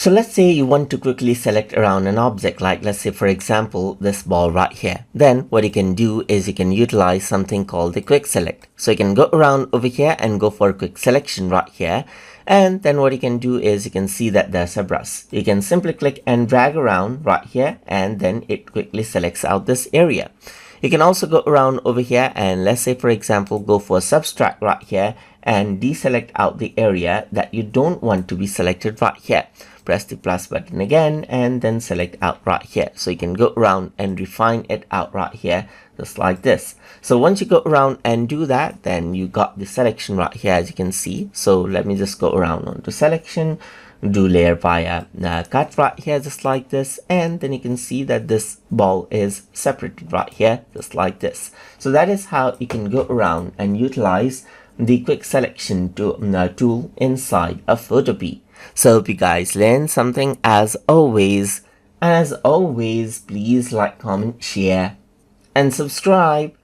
So let's say you want to quickly select around an object, like let's say for example this ball right here. Then what you can do is you can utilize something called the quick select. So you can go around over here and go for a quick selection right here. And then what you can do is you can see that there's a brush. You can simply click and drag around right here, and then it quickly selects out this area. You can also go around over here and let's say for example go for subtract right here and deselect out the area that you don't want to be selected right here. Press the plus button again and then select out right here. So you can go around and refine it out right here, just like this. So once you go around and do that, then you got the selection right here, as you can see. So let me just go around onto selection, do layer via cut right here, just like this, and then you can see that this ball is separated right here, just like this. So that is how you can go around and utilize the quick selection tool inside of Photopea. So hope you guys learned something as always. And as always, please like, comment, share, and subscribe.